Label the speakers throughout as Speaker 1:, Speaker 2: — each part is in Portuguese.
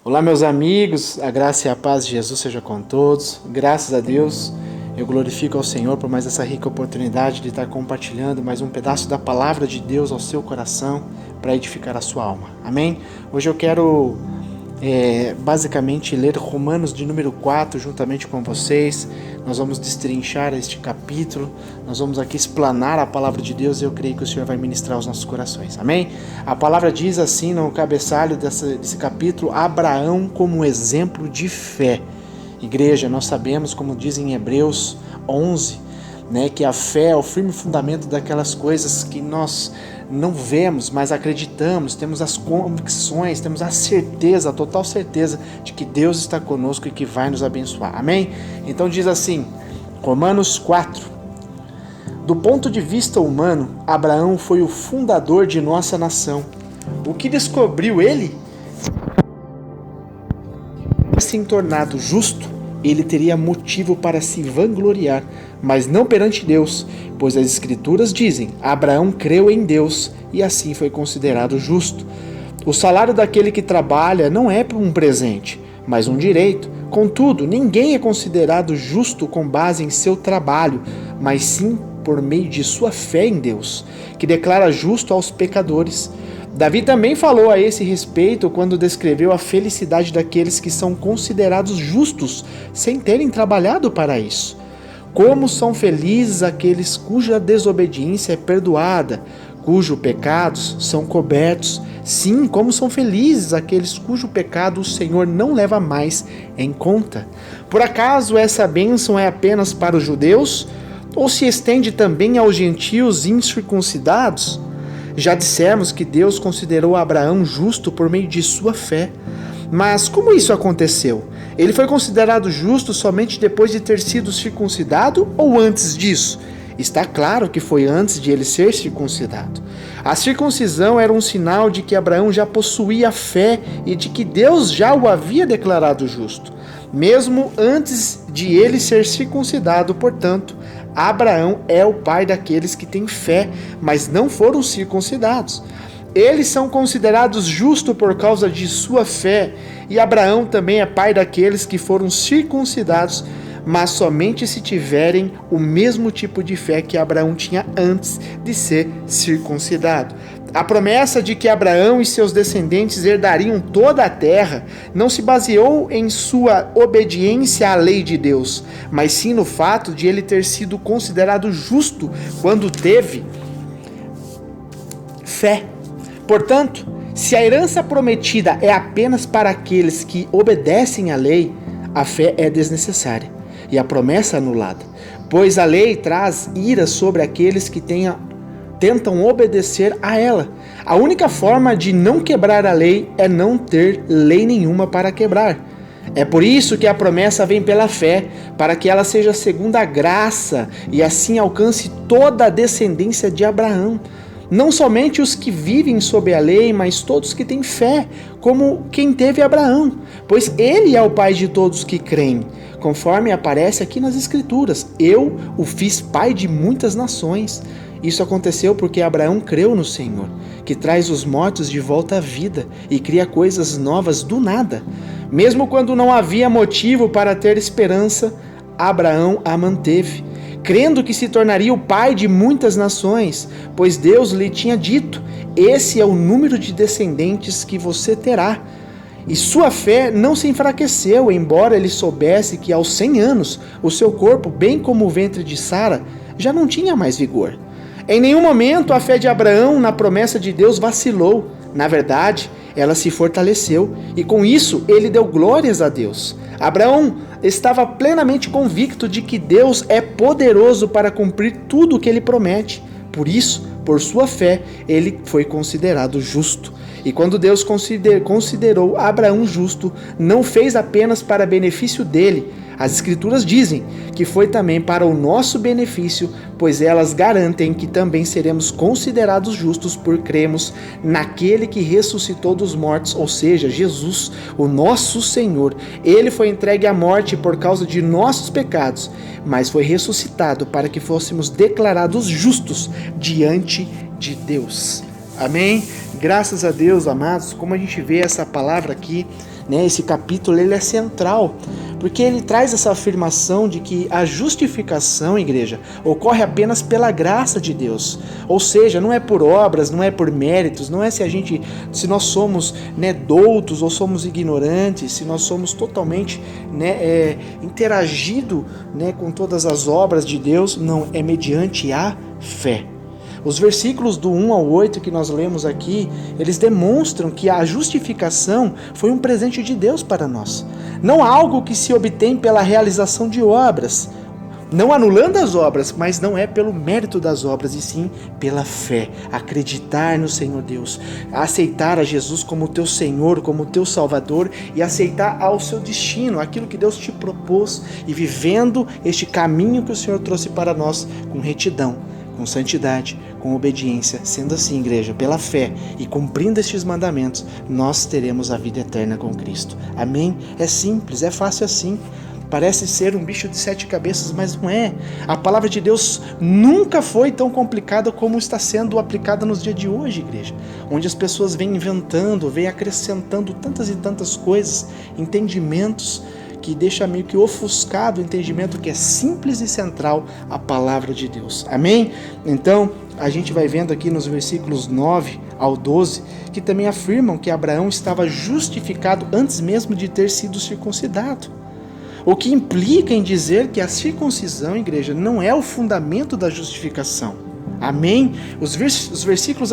Speaker 1: Olá, meus amigos, a graça e a paz de Jesus seja com todos. Graças a Deus, eu glorifico ao Senhor por mais essa rica oportunidade de estar compartilhando mais um pedaço da palavra de Deus ao seu coração para edificar a sua alma. Amém? Hoje eu quero basicamente ler Romanos de número 4 juntamente com vocês. Nós vamos destrinchar este capítulo, nós vamos aqui explanar a palavra de Deus e eu creio que o Senhor vai ministrar aos nossos corações. Amém? A palavra diz assim no cabeçalho desse capítulo: Abraão como exemplo de fé. Igreja, nós sabemos, como diz em Hebreus 11, que a fé é o firme fundamento daquelas coisas que nós não vemos, mas acreditamos, temos as convicções, temos a certeza, a total certeza de que Deus está conosco e que vai nos abençoar. Amém? Então diz assim, Romanos 4: do ponto de vista humano, Abraão foi o fundador de nossa nação. O que descobriu ele? Assim tornado justo, ele teria motivo para se vangloriar, mas não perante Deus, pois as Escrituras dizem: Abraão creu em Deus e assim foi considerado justo. O salário daquele que trabalha não é um presente, mas um direito. Contudo, ninguém é considerado justo com base em seu trabalho, mas sim por meio de sua fé em Deus, que declara justo aos pecadores. Davi também falou a esse respeito quando descreveu a felicidade daqueles que são considerados justos sem terem trabalhado para isso. Como são felizes aqueles cuja desobediência é perdoada, cujos pecados são cobertos. Sim, como são felizes aqueles cujo pecado o Senhor não leva mais em conta. Por acaso essa bênção é apenas para os judeus? Ou se estende também aos gentios incircuncidados? Já dissemos que Deus considerou Abraão justo por meio de sua fé. Mas como isso aconteceu? Ele foi considerado justo somente depois de ter sido circuncidado ou antes disso? Está claro que foi antes de ele ser circuncidado. A circuncisão era um sinal de que Abraão já possuía fé e de que Deus já o havia declarado justo. Mesmo antes de ele ser circuncidado, portanto, Abraão é o pai daqueles que têm fé, mas não foram circuncidados. Eles são considerados justos por causa de sua fé, e Abraão também é pai daqueles que foram circuncidados, mas somente se tiverem o mesmo tipo de fé que Abraão tinha antes de ser circuncidado. A promessa de que Abraão e seus descendentes herdariam toda a terra não se baseou em sua obediência à lei de Deus, mas sim no fato de ele ter sido considerado justo quando teve fé. Portanto, se a herança prometida é apenas para aqueles que obedecem à lei, a fé é desnecessária e a promessa anulada, pois a lei traz ira sobre aqueles que tentam obedecer a ela. A única forma de não quebrar a lei é não ter lei nenhuma para quebrar. É por isso que a promessa vem pela fé, para que ela seja segundo a graça e assim alcance toda a descendência de Abraão. Não somente os que vivem sob a lei, mas todos que têm fé, como quem teve Abraão, pois ele é o pai de todos que creem. Conforme aparece aqui nas Escrituras, eu o fiz pai de muitas nações. Isso aconteceu porque Abraão creu no Senhor, que traz os mortos de volta à vida e cria coisas novas do nada. Mesmo quando não havia motivo para ter esperança, Abraão a manteve, crendo que se tornaria o pai de muitas nações, pois Deus lhe tinha dito: esse é o número de descendentes que você terá. E sua fé não se enfraqueceu, embora ele soubesse que aos 100 anos o seu corpo, bem como o ventre de Sara, já não tinha mais vigor. Em nenhum momento a fé de Abraão na promessa de Deus vacilou. Na verdade, ela se fortaleceu e com isso ele deu glórias a Deus. Abraão estava plenamente convicto de que Deus é poderoso para cumprir tudo o que ele promete. Por isso, por sua fé, ele foi considerado justo. E quando Deus considerou Abraão justo, não fez apenas para benefício dele. As Escrituras dizem que foi também para o nosso benefício, pois elas garantem que também seremos considerados justos por cremos naquele que ressuscitou dos mortos, ou seja, Jesus, o nosso Senhor. Ele foi entregue à morte por causa de nossos pecados, mas foi ressuscitado para que fôssemos declarados justos diante de Deus. Amém? Graças a Deus, amados, como a gente vê essa palavra aqui né, esse capítulo ele é central, porque ele traz essa afirmação de que a justificação, igreja, ocorre apenas pela graça de Deus. Ou seja, não é por obras, não é por méritos, não é se nós somos, né, doutos ou somos ignorantes, se nós somos totalmente, né, interagido, né, com todas as obras de Deus. Não, é mediante a fé. Os versículos do 1 ao 8 que nós lemos aqui, eles demonstram que a justificação foi um presente de Deus para nós. Não algo que se obtém pela realização de obras, não anulando as obras, mas não é pelo mérito das obras, e sim pela fé. Acreditar no Senhor Deus, aceitar a Jesus como teu Senhor, como teu Salvador, e aceitar ao seu destino, aquilo que Deus te propôs, e vivendo este caminho que o Senhor trouxe para nós com retidão, com santidade, com obediência. Sendo assim, igreja, pela fé e cumprindo estes mandamentos, nós teremos a vida eterna com Cristo. Amém? É simples, é fácil assim. Parece ser um bicho de 7 cabeças, mas não é. A palavra de Deus nunca foi tão complicada como está sendo aplicada nos dias de hoje, igreja. Onde as pessoas vêm inventando, vêm acrescentando tantas e tantas coisas, entendimentos, que deixa meio que ofuscado o entendimento que é simples e central a palavra de Deus. Amém? Então, a gente vai vendo aqui nos versículos 9 ao 12, que também afirmam que Abraão estava justificado antes mesmo de ter sido circuncidado. O que implica em dizer que a circuncisão, igreja, não é o fundamento da justificação. Amém? Os versículos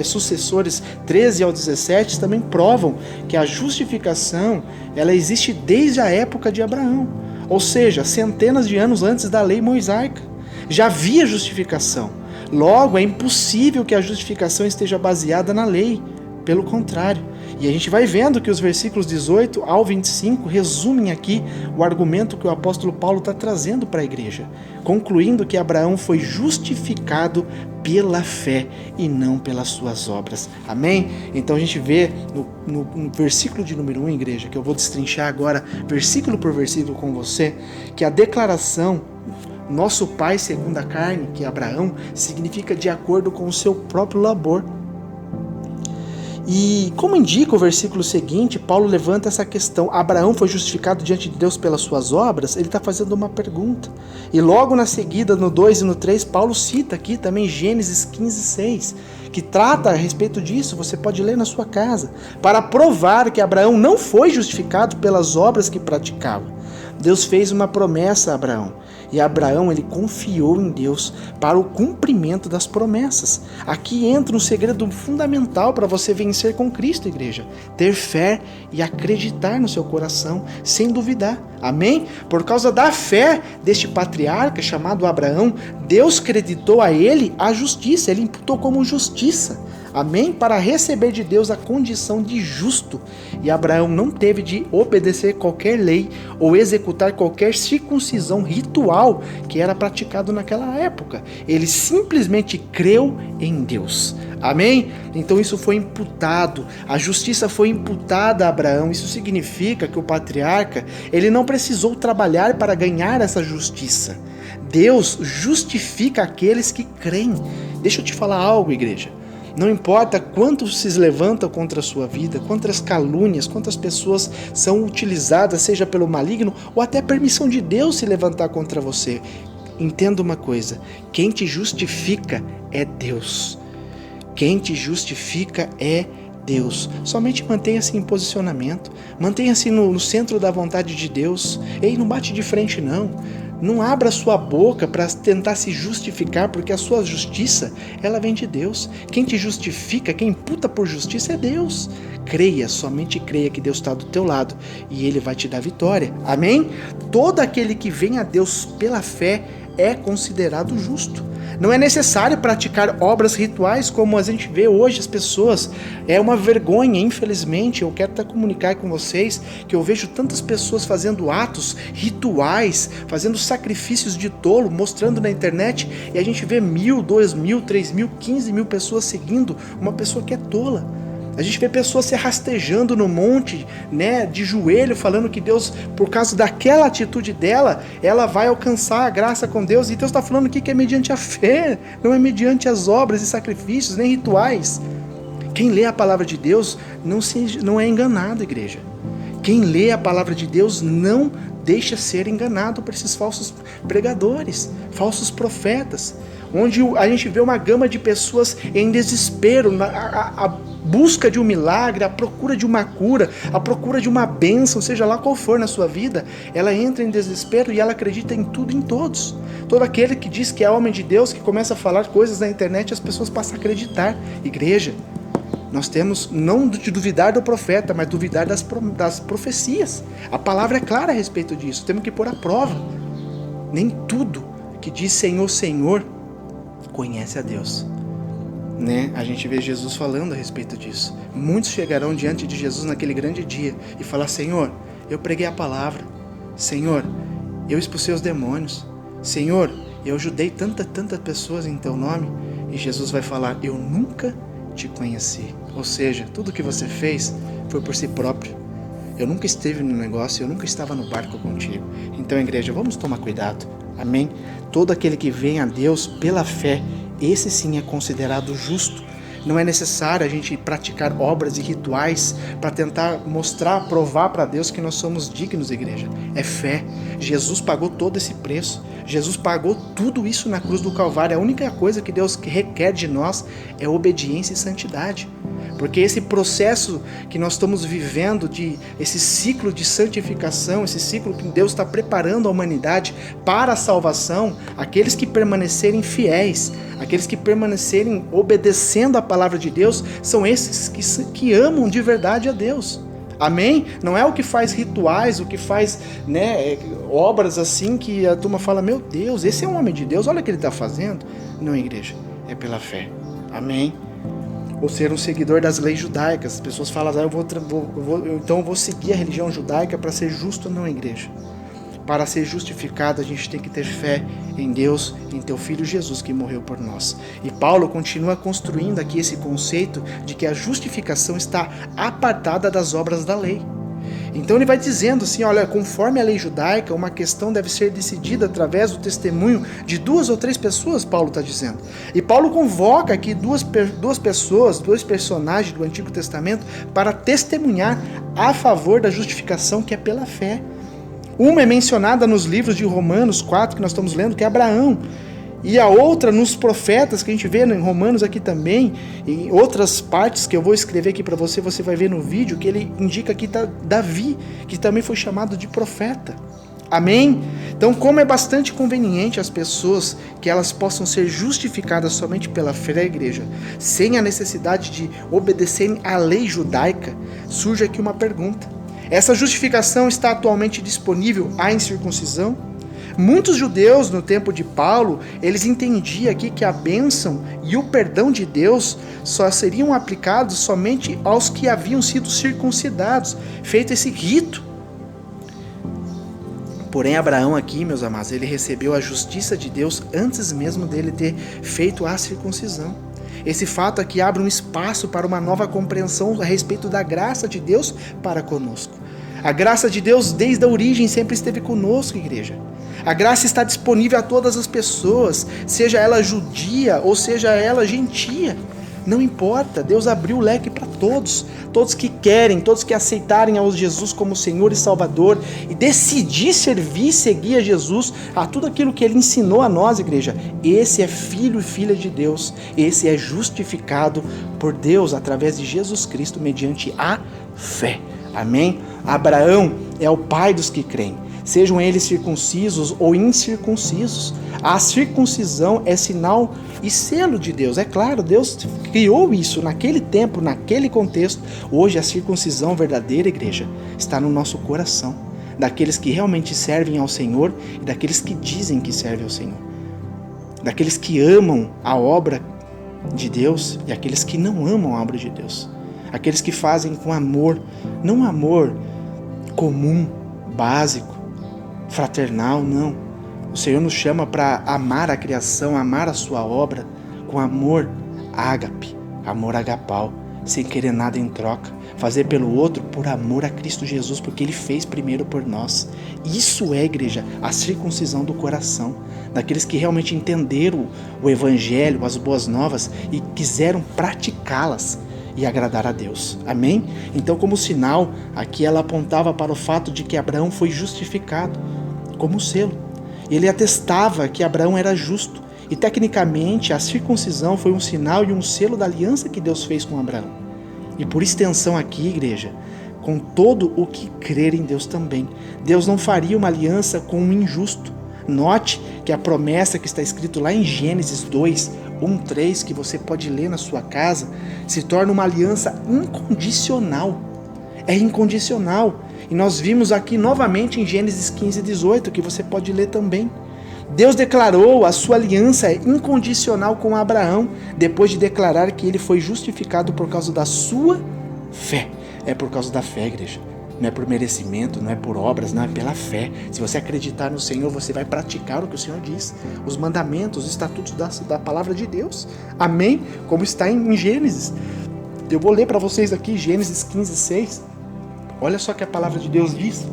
Speaker 1: sucessores 13 ao 17 também provam que a justificação ela existe desde a época de Abraão, ou seja, centenas de anos antes da lei mosaica. Já havia justificação. Logo, é impossível que a justificação esteja baseada na lei. Pelo contrário. E a gente vai vendo que os versículos 18 ao 25 resumem aqui o argumento que o apóstolo Paulo está trazendo para a igreja, concluindo que Abraão foi justificado pela fé e não pelas suas obras. Amém? Então a gente vê no versículo de número 1, igreja, que eu vou destrinchar agora versículo por versículo com você, que a declaração nosso pai segundo a carne, que é Abraão, significa de acordo com o seu próprio labor. E como indica o versículo seguinte, Paulo levanta essa questão: Abraão foi justificado diante de Deus pelas suas obras? Ele está fazendo uma pergunta. E logo na seguida, no 2 e no 3, Paulo cita aqui também Gênesis 15:6, que trata a respeito disso, você pode ler na sua casa, para provar que Abraão não foi justificado pelas obras que praticava. Deus fez uma promessa a Abraão, e Abraão ele confiou em Deus para o cumprimento das promessas. Aqui entra um segredo fundamental para você vencer com Cristo, igreja: ter fé e acreditar no seu coração, sem duvidar. Amém? Por causa da fé deste patriarca chamado Abraão, Deus creditou a ele a justiça, ele imputou como justiça. Amém? Para receber de Deus a condição de justo. E Abraão não teve de obedecer qualquer lei ou executar qualquer circuncisão ritual que era praticado naquela época. Ele simplesmente creu em Deus. Amém? Então isso foi imputado, a justiça foi imputada a Abraão. Isso significa que o patriarca, ele não precisou trabalhar para ganhar essa justiça. Deus justifica aqueles que creem. Deixa eu te falar algo, igreja. Não importa quantos se levantam contra a sua vida, quantas calúnias, quantas pessoas são utilizadas, seja pelo maligno ou até a permissão de Deus se levantar contra você. Entenda uma coisa: quem te justifica é Deus. Quem te justifica é Deus. Somente mantenha-se em posicionamento, mantenha-se no centro da vontade de Deus. Ei, não bate de frente não. Não abra sua boca para tentar se justificar, porque a sua justiça, ela vem de Deus. Quem te justifica, quem imputa por justiça é Deus. Creia, somente creia que Deus está do teu lado e Ele vai te dar vitória. Amém? Todo aquele que vem a Deus pela fé é considerado justo. Não é necessário praticar obras rituais como a gente vê hoje as pessoas. É uma vergonha, infelizmente. Eu quero até comunicar com vocês que eu vejo tantas pessoas fazendo atos rituais, fazendo sacrifícios de tolo, mostrando na internet, e a gente vê 1.000, 2.000, 3.000, 15.000 pessoas seguindo uma pessoa que é tola. A gente vê pessoas se rastejando no monte, né, de joelho, falando que Deus, por causa daquela atitude dela, ela vai alcançar a graça com Deus. E Deus está falando aqui que é mediante a fé, não é mediante as obras e sacrifícios, nem rituais. Quem lê a palavra de Deus não é enganado, igreja. Quem lê a palavra de Deus não deixa ser enganado por esses falsos pregadores, falsos profetas, onde a gente vê uma gama de pessoas em desespero, a busca de um milagre, a procura de uma cura, a procura de uma bênção, seja lá qual for na sua vida. Ela entra em desespero e ela acredita em tudo e em todos. Todo aquele que diz que é homem de Deus, que começa a falar coisas na internet, as pessoas passam a acreditar. Igreja, nós temos não de duvidar do profeta, mas duvidar das profecias. A palavra é clara a respeito disso, temos que pôr à prova. Nem tudo que diz Senhor, Senhor, conhece a Deus. Né? A gente vê Jesus falando a respeito disso. Muitos chegarão diante de Jesus naquele grande dia e falar: Senhor, eu preguei a palavra. Senhor, eu expulsei os demônios. Senhor, eu ajudei tantas pessoas em teu nome. E Jesus vai falar: eu nunca te conheci. Ou seja, tudo que você fez foi por si próprio. Eu nunca esteve no negócio, eu nunca estava no barco contigo. Então, igreja, vamos tomar cuidado. Amém? Todo aquele que vem a Deus pela fé, esse sim é considerado justo. Não é necessário a gente praticar obras e rituais para tentar mostrar, provar para Deus que nós somos dignos, igreja. É fé. Jesus pagou todo esse preço. Jesus pagou tudo isso na cruz do Calvário. A única coisa que Deus requer de nós é obediência e santidade. Porque esse processo que nós estamos vivendo, esse ciclo de santificação, esse ciclo que Deus está preparando a humanidade para a salvação, aqueles que permanecerem fiéis, aqueles que permanecerem obedecendo a palavra de Deus, são esses que amam de verdade a Deus. Amém? Não é o que faz rituais, o que faz, né, obras assim que a turma fala: meu Deus, esse é um homem de Deus, olha o que ele está fazendo. Não, igreja, é pela fé. Amém? Ou ser um seguidor das leis judaicas. As pessoas falam: então eu vou seguir a religião judaica para ser justo. Não, igreja. Para ser justificado, a gente tem que ter fé em Deus, em teu Filho Jesus que morreu por nós. E Paulo continua construindo aqui esse conceito de que a justificação está apartada das obras da lei. Então ele vai dizendo assim: olha, conforme a lei judaica, uma questão deve ser decidida através do testemunho de 2 ou 3 pessoas, Paulo está dizendo. E Paulo convoca aqui duas pessoas, 2 personagens do Antigo Testamento para testemunhar a favor da justificação que é pela fé. Uma é mencionada nos livros de Romanos 4, que nós estamos lendo, que é Abraão. E a outra nos profetas, que a gente vê em Romanos aqui também, em outras partes que eu vou escrever aqui para você, você vai ver no vídeo, que ele indica aqui Davi, que também foi chamado de profeta. Amém? Então, como é bastante conveniente as pessoas que elas possam ser justificadas somente pela fé da igreja, sem a necessidade de obedecerem à lei judaica, surge aqui uma pergunta. Essa justificação está atualmente disponível à incircuncisão? Muitos judeus no tempo de Paulo, eles entendiam aqui que a bênção e o perdão de Deus só seriam aplicados somente aos que haviam sido circuncidados, feito esse rito. Porém, Abraão aqui, meus amados, ele recebeu a justiça de Deus antes mesmo dele ter feito a circuncisão. Esse fato aqui abre um espaço para uma nova compreensão a respeito da graça de Deus para conosco. A graça de Deus desde a origem sempre esteve conosco, igreja. A graça está disponível a todas as pessoas, seja ela judia ou seja ela gentia. Não importa, Deus abriu o leque para todos. Todos que querem, todos que aceitarem a Jesus como Senhor e Salvador e decidir servir e seguir a Jesus, a tudo aquilo que Ele ensinou a nós, igreja. Esse é filho e filha de Deus. Esse é justificado por Deus através de Jesus Cristo mediante a fé. Amém? Abraão é o pai dos que creem, sejam eles circuncisos ou incircuncisos. A circuncisão é sinal e selo de Deus. É claro, Deus criou isso naquele tempo, naquele contexto. Hoje a circuncisão verdadeira, igreja, está no nosso coração, daqueles que realmente servem ao Senhor e daqueles que dizem que servem ao Senhor, daqueles que amam a obra de Deus e aqueles que não amam a obra de Deus, aqueles que fazem com amor, não amor comum, básico, fraternal, não. O Senhor nos chama para amar a criação, amar a sua obra com amor ágape, amor agapau, sem querer nada em troca, fazer pelo outro por amor a Cristo Jesus, porque Ele fez primeiro por nós. Isso é, igreja, a circuncisão do coração, daqueles que realmente entenderam o Evangelho, as boas novas e quiseram praticá-las. e agradar a Deus. Amém? Então, como sinal, aqui ela apontava para o fato de que Abraão foi justificado como selo. Ele atestava que Abraão era justo. E tecnicamente, a circuncisão foi um sinal e um selo da aliança que Deus fez com Abraão. E por extensão aqui, igreja, com todo o que crer em Deus também. Deus não faria uma aliança com um injusto. Note que a promessa que está escrito lá em Gênesis 2, 1, 3, que você pode ler na sua casa, se torna uma aliança incondicional. É incondicional. E nós vimos aqui novamente em Gênesis 15, 18, que você pode ler também. Deus declarou a sua aliança incondicional com Abraão, depois de declarar que ele foi justificado por causa da sua fé. É por causa da fé, igreja. Não é por merecimento, não é por obras, não é pela fé. Se você acreditar no Senhor, você vai praticar o que o Senhor diz. Os mandamentos, os estatutos da palavra de Deus. Amém? Como está em Gênesis. Eu vou ler para vocês aqui Gênesis 15, 6. Olha só o que a palavra de Deus diz.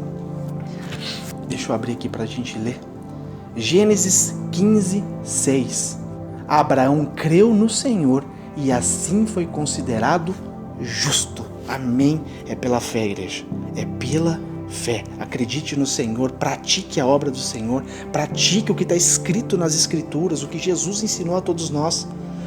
Speaker 1: Deixa eu abrir aqui para a gente ler. Gênesis 15, 6. Abraão creu no Senhor e assim foi considerado justo. Amém? É pela fé, igreja. É pela fé. Acredite no Senhor, pratique a obra do Senhor, pratique o que está escrito nas Escrituras, o que Jesus ensinou a todos nós.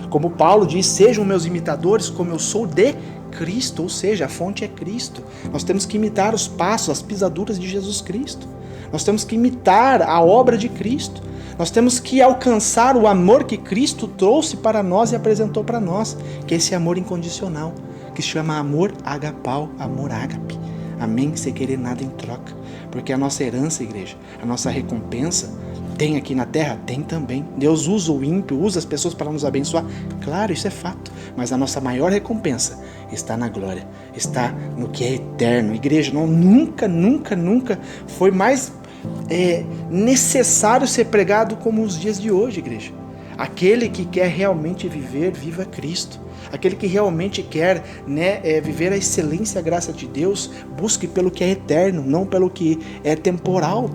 Speaker 1: Como Paulo diz, sejam meus imitadores como eu sou de Cristo, ou seja, a fonte é Cristo. Nós temos que imitar os passos, as pisaduras de Jesus Cristo. Nós temos que imitar a obra de Cristo. Nós temos que alcançar o amor que Cristo trouxe para nós e apresentou para nós, que é esse amor incondicional, que se chama amor agapau, amor ágape. Amém? Sem querer nada em troca. Porque a nossa herança, igreja, a nossa recompensa, tem aqui na terra? Tem também. Deus usa o ímpio, usa as pessoas para nos abençoar. Claro, isso é fato. Mas a nossa maior recompensa está na glória. Está no que é eterno. Igreja, nunca foi mais necessário ser pregado como os dias de hoje, igreja. Aquele que quer realmente viver, viva Cristo. Aquele que realmente quer viver a excelência e a graça de Deus, busque pelo que é eterno, não pelo que é temporal.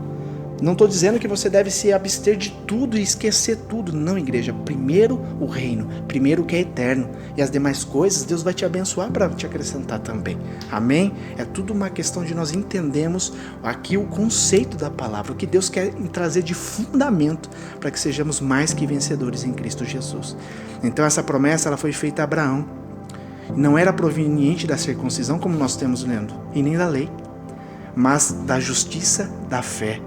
Speaker 1: Não estou dizendo que você deve se abster de tudo e esquecer tudo. Não, igreja. Primeiro o reino. Primeiro o que é eterno. E as demais coisas, Deus vai te abençoar para te acrescentar também. Amém? É tudo uma questão de nós entendermos aqui o conceito da palavra. O que Deus quer trazer de fundamento para que sejamos mais que vencedores em Cristo Jesus. Então essa promessa ela foi feita a Abraão. Não era proveniente da circuncisão, como nós temos lendo, e nem da lei, mas da justiça da fé.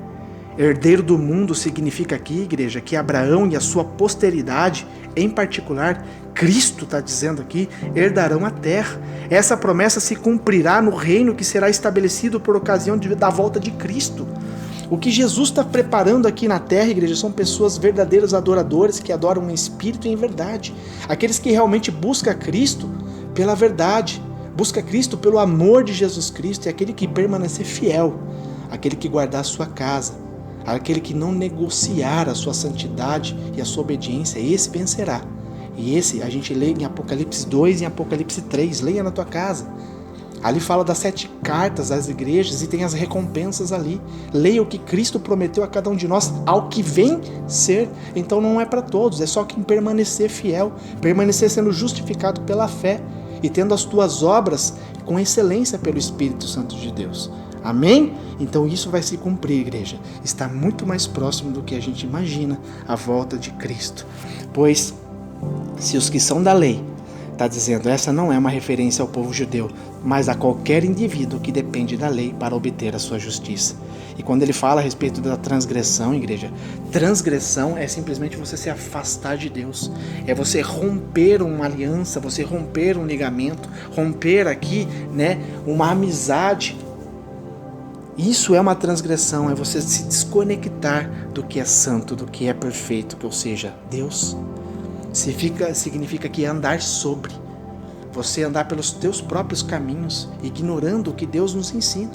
Speaker 1: Herdeiro do mundo significa aqui, igreja, que Abraão e a sua posteridade, em particular, Cristo está dizendo aqui, herdarão a terra. Essa promessa se cumprirá no reino que será estabelecido por ocasião da volta de Cristo. O que Jesus está preparando aqui na terra, igreja, são pessoas verdadeiras adoradores que adoram em espírito e em verdade. Aqueles que realmente buscam Cristo pela verdade, busca Cristo pelo amor de Jesus Cristo, e aquele que permanecer fiel, aquele que guardar a sua casa, aquele que não negociar a sua santidade e a sua obediência, esse vencerá. E esse a gente lê em Apocalipse 2 e em Apocalipse 3, leia na tua casa. Ali fala das 7 cartas às igrejas e tem as recompensas ali. Leia o que Cristo prometeu a cada um de nós, ao que vem ser. Então não é para todos, é só quem permanecer fiel, permanecer sendo justificado pela fé e tendo as tuas obras com excelência pelo Espírito Santo de Deus. Amém? Então isso vai se cumprir, igreja. Está muito mais próximo do que a gente imagina a volta de Cristo. Pois, se os que são da lei, está dizendo, essa não é uma referência ao povo judeu, mas a qualquer indivíduo que depende da lei para obter a sua justiça. E quando ele fala a respeito da transgressão, igreja, transgressão é simplesmente você se afastar de Deus. É você romper uma aliança, você romper um ligamento, romper aqui, uma amizade. Isso é uma transgressão, é você se desconectar do que é santo, do que é perfeito, ou seja, Deus. Significa que é andar sobre. Você andar pelos teus próprios caminhos, ignorando o que Deus nos ensina.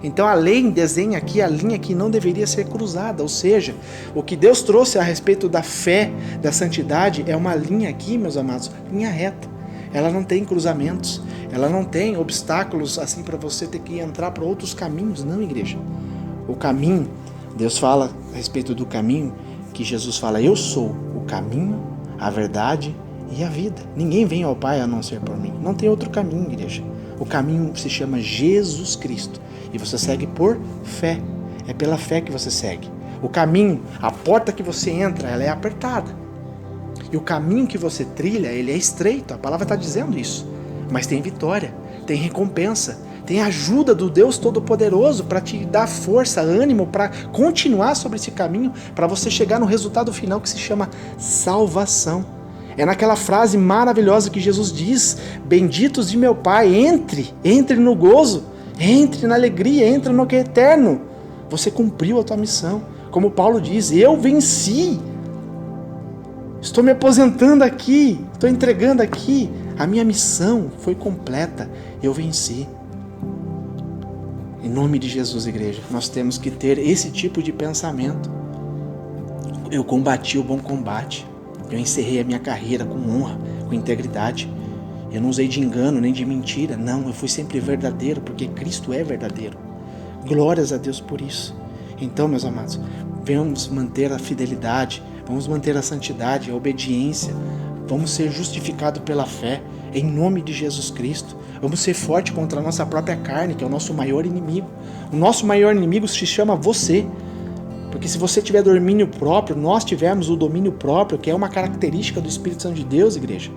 Speaker 1: Então a lei desenha aqui a linha que não deveria ser cruzada, ou seja, o que Deus trouxe a respeito da fé, da santidade, é uma linha aqui, meus amados, linha reta. Ela não tem cruzamentos, ela não tem obstáculos assim para você ter que entrar para outros caminhos, não, igreja. O caminho, Deus fala a respeito do caminho, que Jesus fala, eu sou o caminho, a verdade e a vida. Ninguém vem ao Pai a não ser por mim. Não tem outro caminho, igreja. O caminho se chama Jesus Cristo. E você segue por fé. É pela fé que você segue. O caminho, a porta que você entra, ela é apertada. E o caminho que você trilha, ele é estreito. A palavra está dizendo isso. Mas tem vitória, tem recompensa, tem ajuda do Deus Todo-Poderoso para te dar força, ânimo, para continuar sobre esse caminho, para você chegar no resultado final que se chama salvação. É naquela frase maravilhosa que Jesus diz: benditos de meu Pai, entre no gozo, entre na alegria, entre no que é eterno. Você cumpriu a tua missão. Como Paulo diz, eu venci. Estou me aposentando aqui, estou entregando aqui. A minha missão foi completa, eu venci. Em nome de Jesus, igreja, nós temos que ter esse tipo de pensamento. Eu combati o bom combate. Eu encerrei a minha carreira com honra, com integridade. Eu não usei de engano nem de mentira. Não, eu fui sempre verdadeiro, porque Cristo é verdadeiro. Glórias a Deus por isso. Então, meus amados, vamos manter a fidelidade, vamos manter a santidade, a obediência. Vamos ser justificados pela fé, em nome de Jesus Cristo. Vamos ser fortes contra a nossa própria carne, que é o nosso maior inimigo. O nosso maior inimigo se chama você. Porque se você tiver domínio próprio, nós tivermos o domínio próprio, que é uma característica do Espírito Santo de Deus, igreja,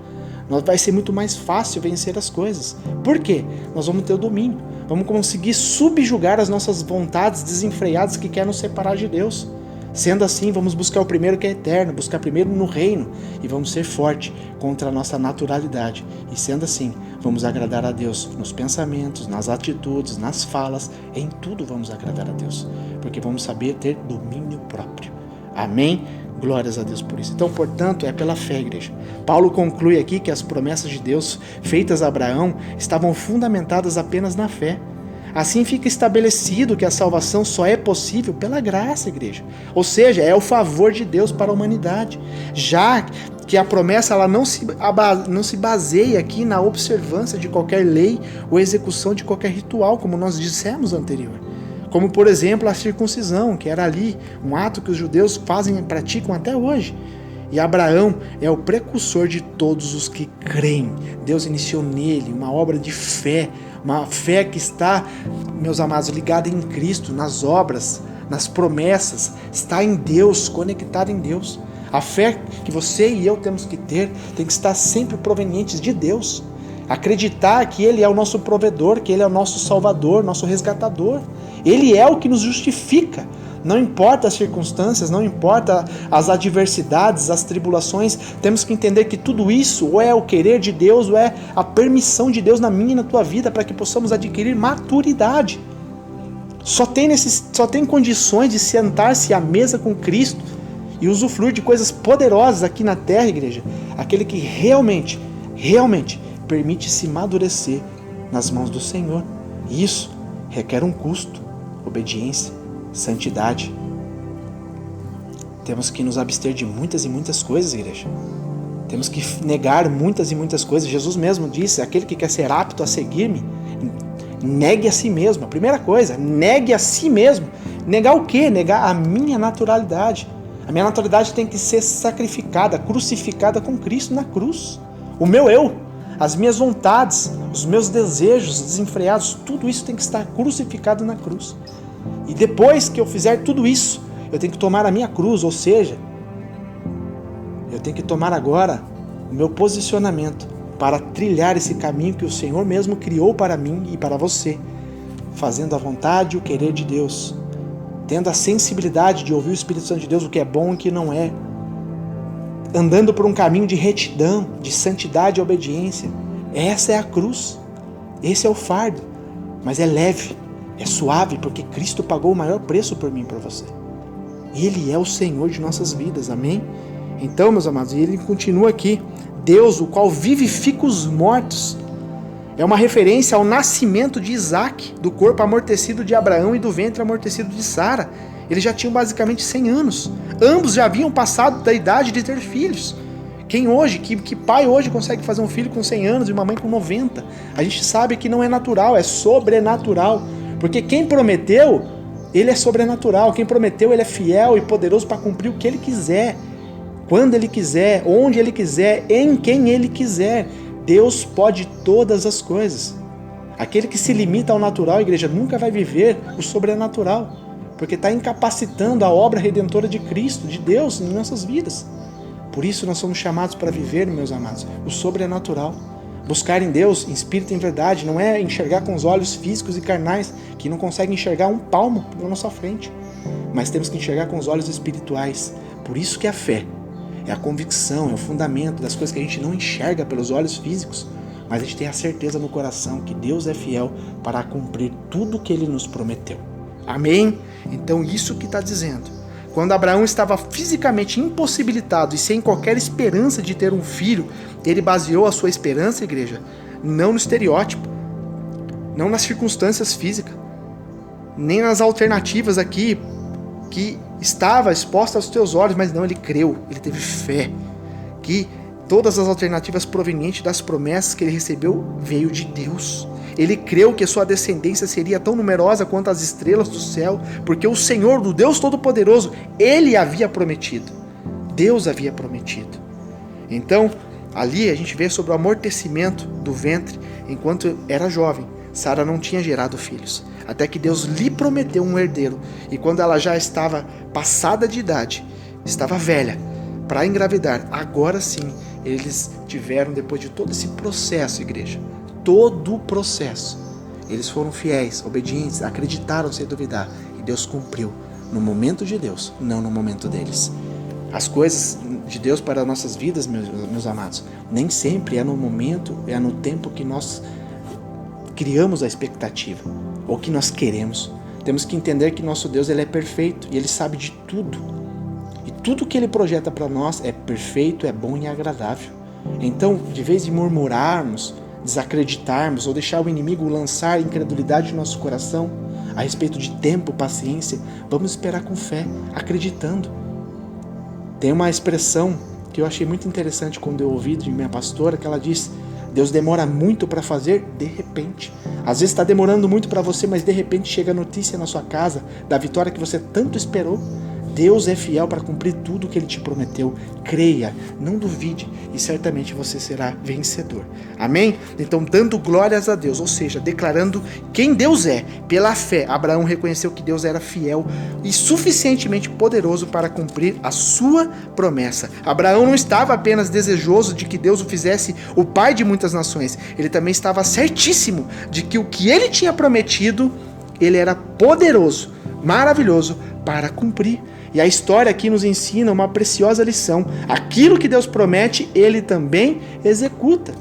Speaker 1: vai ser muito mais fácil vencer as coisas. Por quê? Nós vamos ter o domínio. Vamos conseguir subjugar as nossas vontades desenfreadas que querem nos separar de Deus. Sendo assim, vamos buscar o primeiro que é eterno, buscar primeiro no reino, e vamos ser fortes contra a nossa naturalidade. E sendo assim, vamos agradar a Deus nos pensamentos, nas atitudes, nas falas, em tudo vamos agradar a Deus, porque vamos saber ter domínio próprio. Amém? Glórias a Deus por isso. Então, portanto, é pela fé, igreja. Paulo conclui aqui que as promessas de Deus feitas a Abraão estavam fundamentadas apenas na fé. Assim fica estabelecido que a salvação só é possível pela graça, igreja. Ou seja, é o favor de Deus para a humanidade. Já que a promessa ela não se baseia aqui na observância de qualquer lei ou execução de qualquer ritual, como nós dissemos anterior. Como, por exemplo, a circuncisão, que era ali um ato que os judeus fazem e praticam até hoje. E Abraão é o precursor de todos os que creem. Deus iniciou nele uma obra de fé, uma fé que está, meus amados, ligada em Cristo, nas obras, nas promessas, está em Deus, conectada em Deus. A fé que você e eu temos que ter tem que estar sempre proveniente de Deus. Acreditar que Ele é o nosso provedor, que Ele é o nosso salvador, nosso resgatador. Ele é o que nos justifica. Não importa as circunstâncias, não importa as adversidades, as tribulações, temos que entender que tudo isso ou é o querer de Deus ou é a permissão de Deus na minha e na tua vida para que possamos adquirir maturidade. Só tem condições de sentar-se à mesa com Cristo e usufruir de coisas poderosas aqui na terra, igreja, aquele que realmente permite se amadurecer nas mãos do Senhor. E isso requer um custo, obediência, santidade. Temos que nos abster de muitas e muitas coisas, igreja. Temos que negar muitas e muitas coisas. Jesus mesmo disse: aquele que quer ser apto a seguir-me, negue a si mesmo. A primeira coisa, negue a si mesmo. Negar o quê? Negar a minha naturalidade. A minha naturalidade tem que ser sacrificada, crucificada com Cristo na cruz. O meu eu, as minhas vontades, os meus desejos desenfreados, tudo isso tem que estar crucificado na cruz. E depois que eu fizer tudo isso, eu tenho que tomar a minha cruz, ou seja, eu tenho que tomar agora o meu posicionamento para trilhar esse caminho que o Senhor mesmo criou para mim e para você, fazendo a vontade e o querer de Deus, tendo a sensibilidade de ouvir o Espírito Santo de Deus, o que é bom e o que não é, andando por um caminho de retidão, de santidade e obediência. Essa é a cruz, esse é o fardo, mas é leve, é suave, porque Cristo pagou o maior preço por mim e por você. Ele é o Senhor de nossas vidas, amém? Então, meus amados, ele continua aqui: Deus, o qual vivifica os mortos. É uma referência ao nascimento de Isaac, do corpo amortecido de Abraão e do ventre amortecido de Sara. Eles já tinham basicamente 100 anos. Ambos já haviam passado da idade de ter filhos. Quem hoje, que pai hoje consegue fazer um filho com 100 anos e uma mãe com 90? A gente sabe que não é natural, é sobrenatural. Porque quem prometeu, ele é sobrenatural. Quem prometeu, ele é fiel e poderoso para cumprir o que ele quiser. quando Ele quiser, onde Ele quiser, em quem Ele quiser. Deus pode todas as coisas. Aquele que se limita ao natural, igreja, nunca vai viver o sobrenatural, porque está incapacitando a obra redentora de Cristo, de Deus, em nossas vidas. Por isso nós somos chamados para viver, meus amados, o sobrenatural. Buscar em Deus, em espírito e em verdade, não é enxergar com os olhos físicos e carnais, que não conseguem enxergar um palmo na nossa frente, mas temos que enxergar com os olhos espirituais. Por isso que a fé é a convicção, é o fundamento das coisas que a gente não enxerga pelos olhos físicos, mas a gente tem a certeza no coração que Deus é fiel para cumprir tudo o que Ele nos prometeu. Amém? Então isso que está dizendo. Quando Abraão estava fisicamente impossibilitado e sem qualquer esperança de ter um filho, ele baseou a sua esperança, igreja, não no estereótipo, não nas circunstâncias físicas, nem nas alternativas aqui que estava exposta aos teus olhos, mas não, ele creu, ele teve fé, que todas as alternativas provenientes das promessas que ele recebeu veio de Deus. Ele creu que sua descendência seria tão numerosa quanto as estrelas do céu, porque o Senhor, do Deus Todo-Poderoso, Ele havia prometido. Deus havia prometido. Então, ali a gente vê sobre o amortecimento do ventre, enquanto era jovem. Sara não tinha gerado filhos, até que Deus lhe prometeu um herdeiro. E quando ela já estava passada de idade, estava velha, para engravidar, agora sim, eles tiveram, depois de todo esse processo, igreja, todo o processo, eles foram fiéis, obedientes, acreditaram sem duvidar, e Deus cumpriu no momento de Deus, não no momento deles. As coisas de Deus para as nossas vidas, meus amados, nem sempre é no momento, é no tempo que nós criamos a expectativa, ou que nós queremos. Temos que entender que nosso Deus, Ele é perfeito, e Ele sabe de tudo. E tudo que Ele projeta para nós é perfeito, é bom e agradável. Então, de vez em murmurarmos, desacreditarmos ou deixar o inimigo lançar incredulidade no nosso coração a respeito de tempo, paciência, vamos esperar com fé, acreditando. Tem uma expressão que eu achei muito interessante quando eu ouvi de minha pastora, que ela diz: Deus demora muito para fazer de repente. Às vezes está demorando muito para você, mas de repente chega a notícia na sua casa da vitória que você tanto esperou. Deus é fiel para cumprir tudo o que Ele te prometeu. Creia, não duvide, e certamente você será vencedor. Amém? Então, dando glórias a Deus, ou seja, declarando quem Deus é, pela fé, Abraão reconheceu que Deus era fiel e suficientemente poderoso para cumprir a sua promessa. Abraão não estava apenas desejoso de que Deus o fizesse o pai de muitas nações, ele também estava certíssimo de que o que ele tinha prometido, ele era poderoso, maravilhoso para cumprir. E a história aqui nos ensina uma preciosa lição. Aquilo que Deus promete, Ele também executa.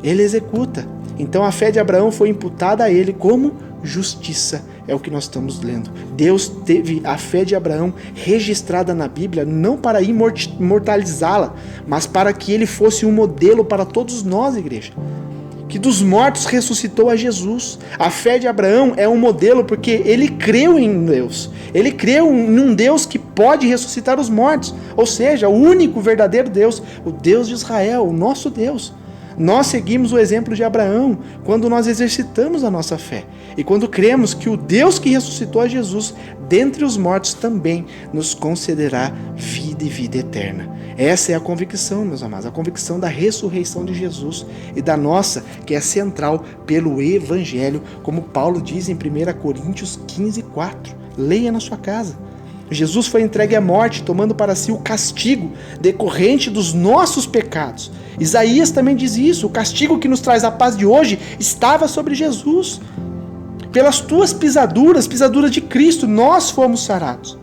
Speaker 1: Ele executa. Então a fé de Abraão foi imputada a ele como justiça. É o que nós estamos lendo. Deus teve a fé de Abraão registrada na Bíblia não para imortalizá-la, mas para que ele fosse um modelo para todos nós, igreja. Que dos mortos ressuscitou a Jesus. A fé de Abraão é um modelo porque ele creu em Deus. Ele creu em um Deus que pode ressuscitar os mortos. Ou seja, o único verdadeiro Deus, o Deus de Israel, o nosso Deus. Nós seguimos o exemplo de Abraão quando nós exercitamos a nossa fé. E quando cremos que o Deus que ressuscitou a Jesus dentre os mortos também nos concederá vida e vida eterna. Essa é a convicção, meus amados, a convicção da ressurreição de Jesus e da nossa, que é central pelo Evangelho, como Paulo diz em 1 Coríntios 15:4. Leia na sua casa. Jesus foi entregue à morte, tomando para si o castigo decorrente dos nossos pecados. Isaías também diz isso: o castigo que nos traz a paz de hoje estava sobre Jesus. Pelas tuas pisaduras, pisaduras de Cristo, nós fomos sarados.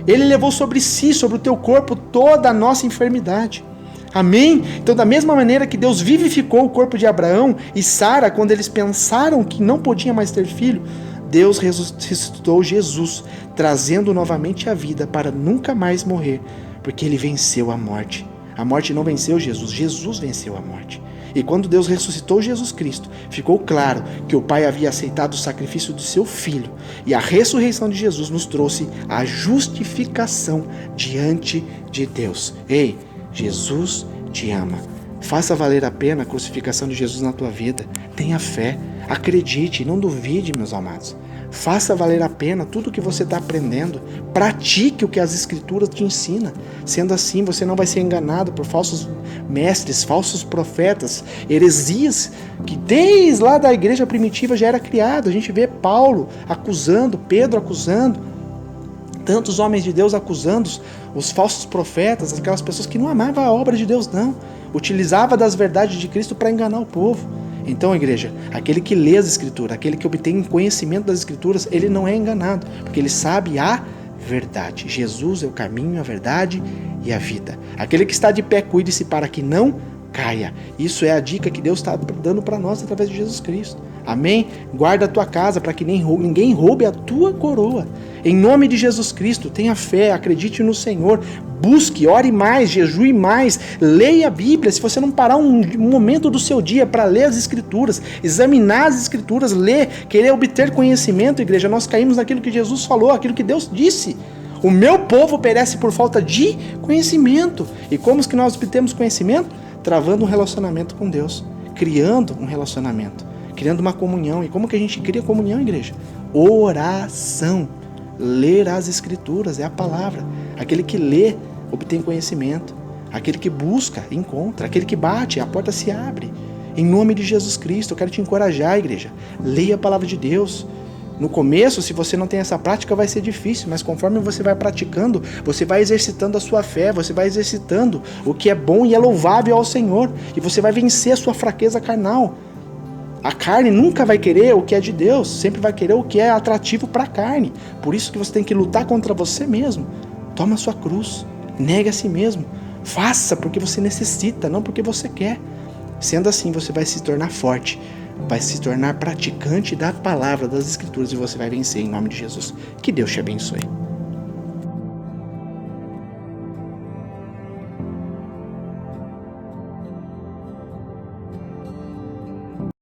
Speaker 1: Ele levou sobre si, sobre o teu corpo, toda a nossa enfermidade. Amém? Então, da mesma maneira que Deus vivificou o corpo de Abraão e Sara, quando eles pensaram que não podiam mais ter filho, Deus ressuscitou Jesus, trazendo novamente a vida para nunca mais morrer, porque Ele venceu a morte. A morte não venceu Jesus, Jesus venceu a morte. E quando Deus ressuscitou Jesus Cristo, ficou claro que o Pai havia aceitado o sacrifício do seu Filho. E a ressurreição de Jesus nos trouxe a justificação diante de Deus. Ei, Jesus te ama. Faça valer a pena a crucificação de Jesus na tua vida. Tenha fé, acredite, não duvide, meus amados. Faça valer a pena tudo o que você está aprendendo. Pratique o que as Escrituras te ensinam. Sendo assim, você não vai ser enganado por falsos mestres, falsos profetas, heresias, que desde lá da igreja primitiva já era criado. A gente vê Paulo acusando, Pedro acusando, tantos homens de Deus acusando os falsos profetas, aquelas pessoas que não amavam a obra de Deus, não. Utilizava das verdades de Cristo para enganar o povo. Então, igreja, aquele que lê as Escrituras, aquele que obtém conhecimento das Escrituras, ele não é enganado, porque ele sabe a verdade. Jesus é o caminho, a verdade e a vida. Aquele que está de pé, cuide-se para que não caia. Isso é a dica que Deus está dando para nós através de Jesus Cristo. Amém? Guarda a tua casa para que ninguém roube a tua coroa. Em nome de Jesus Cristo, tenha fé, acredite no Senhor, busque, ore mais, jejue mais, leia a Bíblia. Se você não parar um momento do seu dia para ler as Escrituras, examinar as Escrituras, ler, querer obter conhecimento, igreja, nós caímos naquilo que Jesus falou, aquilo que Deus disse. O meu povo perece por falta de conhecimento. E como que nós obtemos conhecimento? Travando um relacionamento com Deus, criando um relacionamento, criando uma comunhão. E como que a gente cria comunhão, igreja? Oração. Ler as Escrituras é a palavra. Aquele que lê, obtém conhecimento. Aquele que busca, encontra. Aquele que bate, a porta se abre. Em nome de Jesus Cristo, eu quero te encorajar, igreja. Leia a palavra de Deus. No começo, se você não tem essa prática, vai ser difícil, mas conforme você vai praticando, você vai exercitando a sua fé, você vai exercitando o que é bom e é louvável ao Senhor, e você vai vencer a sua fraqueza carnal. A carne nunca vai querer o que é de Deus, sempre vai querer o que é atrativo para a carne. Por isso que você tem que lutar contra você mesmo. Toma a sua cruz, negue a si mesmo, faça porque você necessita, não porque você quer. Sendo assim, você vai se tornar forte, vai se tornar praticante da palavra, das Escrituras, e você vai vencer em nome de Jesus. Que Deus te abençoe.